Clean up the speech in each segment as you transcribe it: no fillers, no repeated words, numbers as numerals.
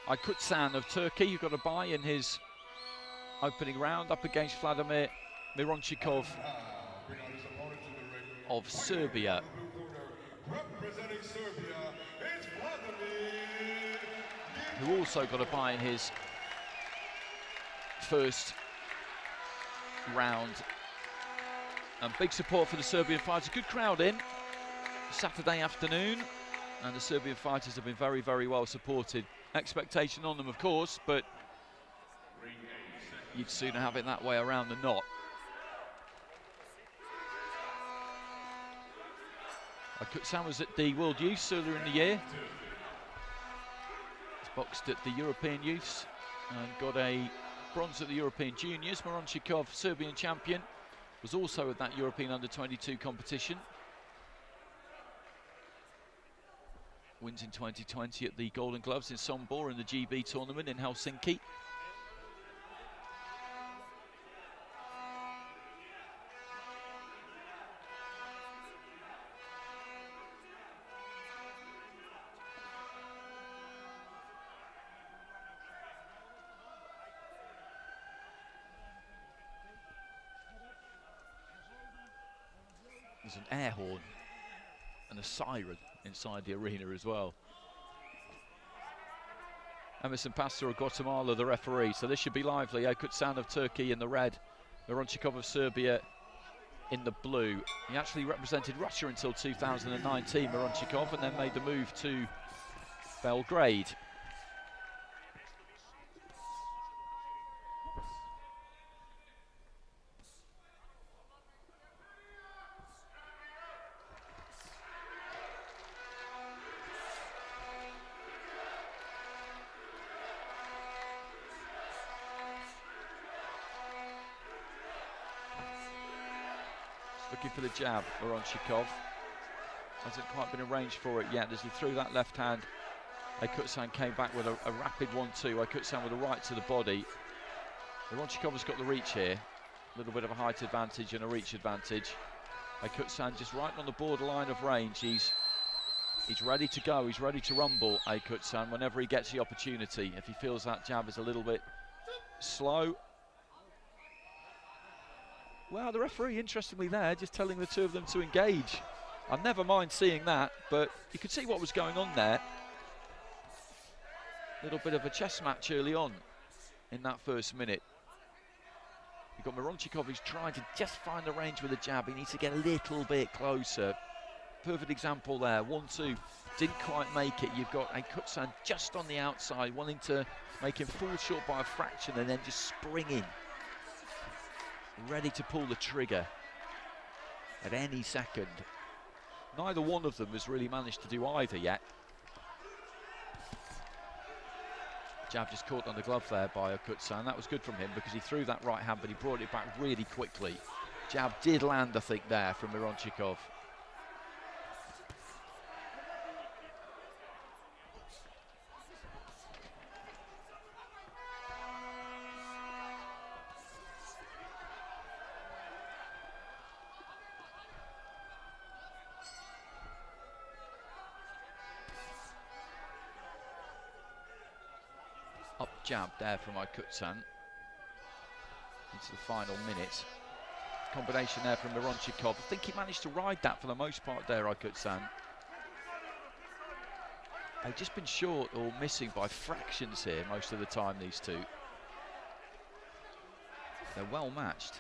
AYKUTSUN of Turkey, who got a bye in his opening round up against Vladimir MIRONCHIKOV of Serbia. Representing Serbia, it's Vladimir, who also got a bye in his first round. And big support for the Serbian fighters. Good crowd in Saturday afternoon, and the Serbian fighters have been very, very well supported. Expectation on them, of course, but you'd sooner have it that way around than not. AYKUTSUN was at the World Youths earlier in the year. He's boxed at the European Youths and got a bronze at the European Juniors. MIRONCHIKOV, Serbian champion, was also at that European Under-22 competition. Wins in 2020 at the Golden Gloves in Sombor in the GB tournament in Helsinki. There's an air horn and a siren inside the arena as well. Emerson Pastor of Guatemala, the referee, so this should be lively. AYKUTSUN of Turkey in the red, MIRONCHIKOV of Serbia in the blue. He actually represented Russia until 2019, MIRONCHIKOV, and then made the move to Belgrade. Looking for the jab, MIRONCHIKOV. Hasn't quite been arranged for it yet. As he threw that left hand, AYKUTSUN came back with a rapid 1-2. AYKUTSUN with a right to the body. MIRONCHIKOV has got the reach here. A little bit of a height advantage and a reach advantage. AYKUTSUN just right on the borderline of range. He's ready to go. He's ready to rumble, AYKUTSUN, whenever he gets the opportunity. If he feels that jab is a little bit slow. Well, the referee, interestingly there, just telling the two of them to engage. I never mind seeing that, but you could see what was going on there. A little bit of a chess match early on in that first minute. You've got MIRONCHIKOV who's trying to just find the range with a jab. He needs to get a little bit closer. Perfect example there, 1-2, didn't quite make it. You've got AYKUTSUN just on the outside, wanting to make him fall short by a fraction and then just spring in. Ready to pull the trigger at any second. Neither one of them has really managed to do either yet. Jab just caught on the glove there by AYKUTSUN. That was good from him because he threw that right hand, but he brought it back really quickly. Jab did land, I think, there from MIRONCHIKOV. Up jab there from AYKUTSUN into the final minute. Combination there from MIRONCHIKOV. I think he managed to ride that for the most part there, AYKUTSUN. They've just been short or missing by fractions here most of the time, these two. They're well matched.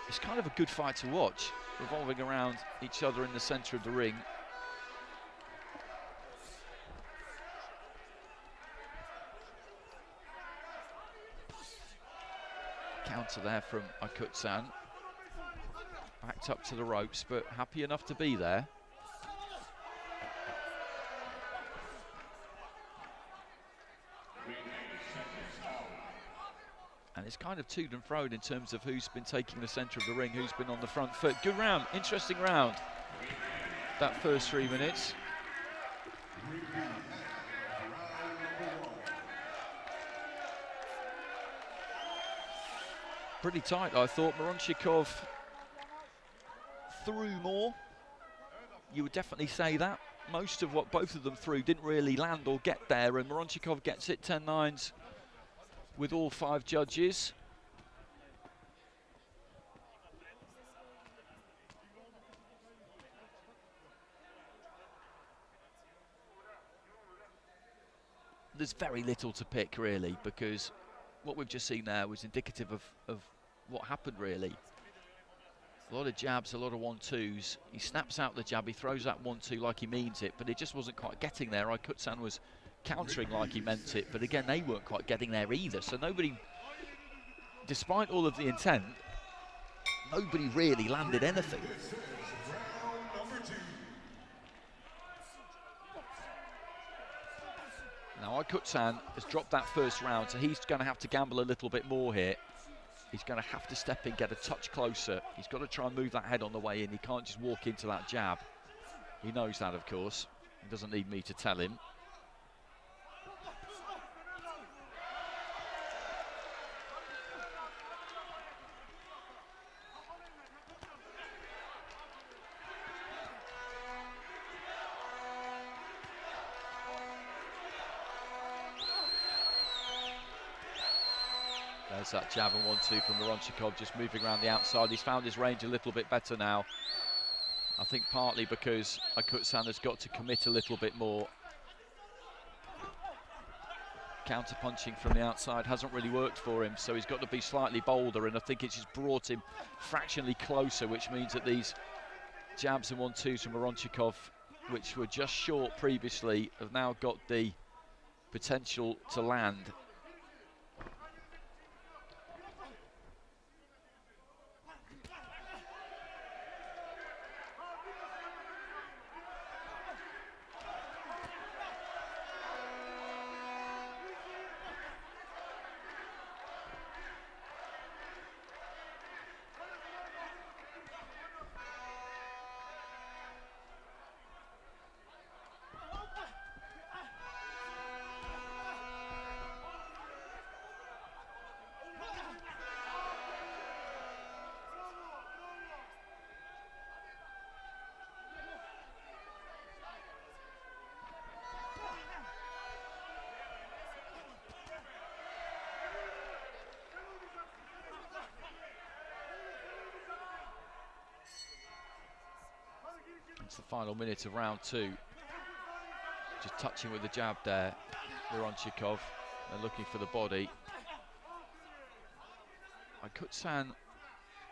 It's kind of a good fight to watch, revolving around each other in the centre of the ring. Counter there from AYKUTSUN. Backed up to the ropes, but happy enough to be there. And it's kind of to and fro in terms of who's been taking the centre of the ring, who's been on the front foot. Good round, interesting round, that first 3 minutes. Pretty tight, I thought. MIRONCHIKOV threw more. You would definitely say that. most of what both of them threw didn't really land or get there, and Mironchikov gets it 10-9s with all 5 judges. There's very little to pick really, because what we've just seen there was indicative of what happened really. A lot of jabs, a lot of 1-2s. He snaps out the jab, he throws that 1-2 like he means it, but it just wasn't quite getting there. AYKUTSUN was countering like he meant it, but again, they weren't quite getting there either. So nobody, despite all of the intent, nobody really landed anything. Now AYKUTSUN has dropped that first round, so he's going to have to gamble a little bit more here. He's going to have to step in, get a touch closer. He's got to try and move that head on the way in. He can't just walk into that jab. He knows that, of course. He doesn't need me to tell him. There's that jab and 1-2 from Mironchikov, just moving around the outside. He's found his range a little bit better now. I think partly because AYKUTSUN has got to commit a little bit more. Counter-punching from the outside hasn't really worked for him, so he's got to be slightly bolder, and I think it's just brought him fractionally closer, which means that these jabs and 1-2s from Mironchikov, which were just short previously, have now got the potential to land. It's the final minute of round 2. Just touching with the jab there, Mironchikov, and looking for the body. AYKUTSUN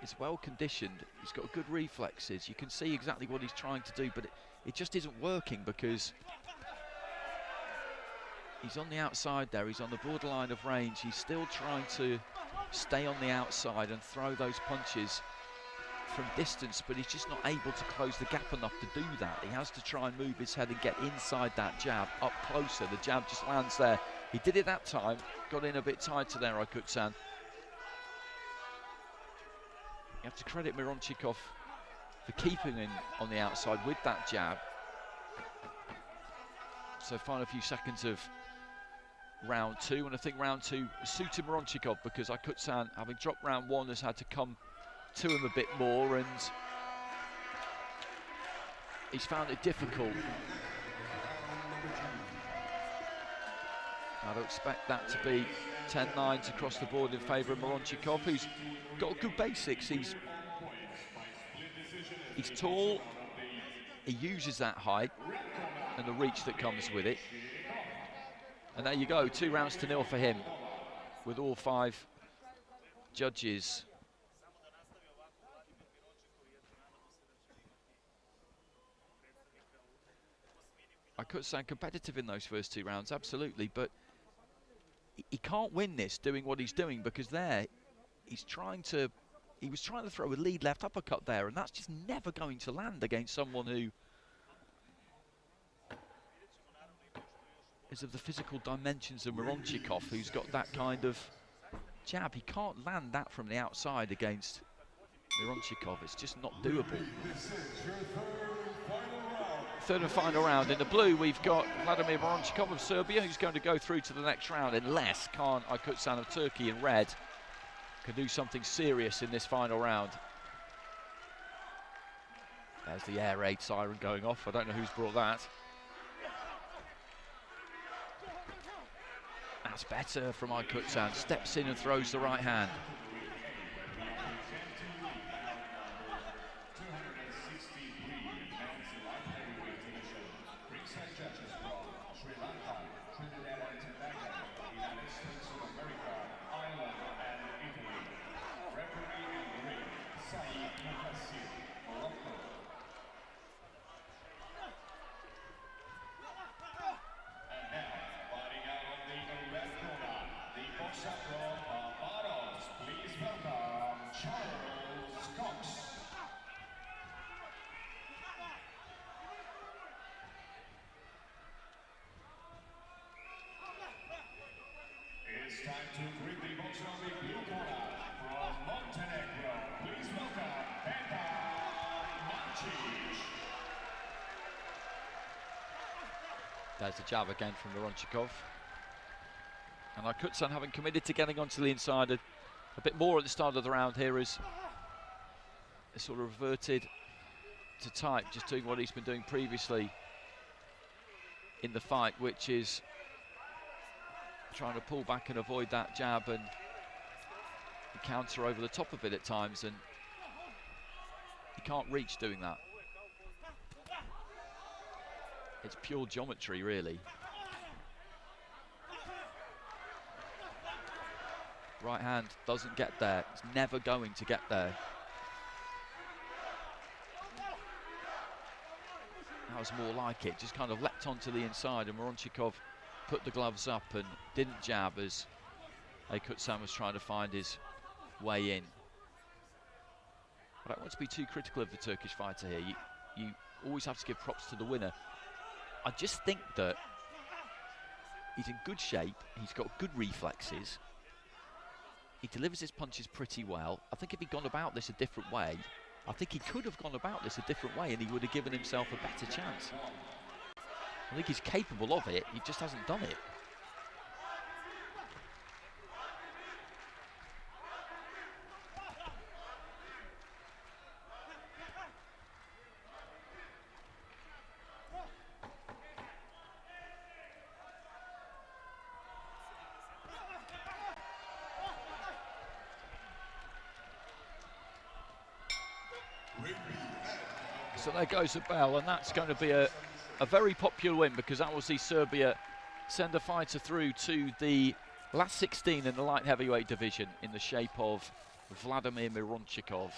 is well conditioned. He's got good reflexes. You can see exactly what he's trying to do, but it just isn't working because he's on the outside there. He's on the borderline of range. He's still trying to stay on the outside and throw those punches from distance, but he's just not able to close the gap enough to do that. He has to try and move his head and get inside that jab, up closer. The jab just lands there. He did it that time, got in a bit tighter there, AYKUTSUN. You have to credit Mironchikov for keeping him on the outside with that jab. So final few seconds of round 2, and I think round 2 suited Mironchikov because AYKUTSUN, having dropped round 1, has had to come to him a bit more, and he's found it difficult. I don't expect that to be 10-9s across the board in favour of Mironchikov, who's got good basics. He's tall, he uses that height and the reach that comes with it. And there you go, 2-0 for him, with all 5 judges. AYKUTSUN competitive in those first 2 rounds, absolutely, but he can't win this doing what he's doing, because there he was trying to throw a lead left uppercut there, and that's just never going to land against someone who is of the physical dimensions of Mironchikov, who's got that kind of jab. He can't land that from the outside against Mironchikov. It's just not doable. Third and final round. In the blue, we've got Vladimir Mironchikov of Serbia, who's going to go through to the next round, unless Kaan AYKUTSUN of Turkey in red can do something serious in this final round. There's the air raid siren going off. I don't know who's brought that. That's better from AYKUTSUN. Steps in and throws the right hand. It's time to greet the boxer on the blue corner from Montenegro. Please welcome Belgrade. There's the jab again from MIRONCHIKOV. And AYKUTSUN having committed to getting onto the inside a bit more at the start of the round here is sort of reverted to type, just doing what he's been doing previously in the fight, which is trying to pull back and avoid that jab and counter over the top of it at times, and he can't reach doing that. It's pure geometry, really. Right hand doesn't get there. It's never going to get there. That was more like it. Just kind of leapt onto the inside, and MIRONCHIKOV put the gloves up and didn't jab as AYKUTSUN was trying to find his way in. I don't want to be too critical of the Turkish fighter here. You always have to give props to the winner. I just think that he's in good shape. He's got good reflexes. He delivers his punches pretty well. I think if he'd gone about this a different way, I think he could have gone about this a different way and he would have given himself a better chance. I think he's capable of it, he just hasn't done it. So there goes the bell, and that's going to be a very popular win, because that will see Serbia send a fighter through to the last 16 in the light heavyweight division in the shape of Vladimir MIRONCHIKOV.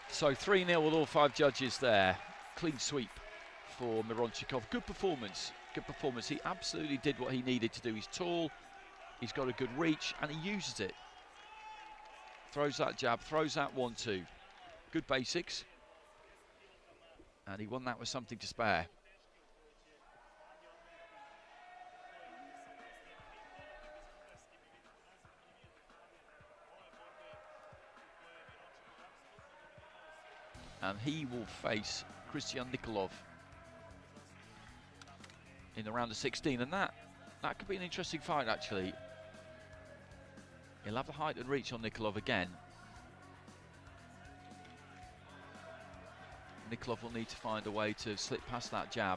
So 3-0 with all 5 judges there. Clean sweep for MIRONCHIKOV. Good performance, good performance. He absolutely did what he needed to do. He's tall, he's got a good reach, and he uses it. Throws that jab, throws that 1-2. Good basics. And he won that with something to spare. And he will face Christian Nikolov in the round of 16, and that could be an interesting fight, actually. He'll have the height and reach on Nikolov again. Nikolov will need to find a way to slip past that jab.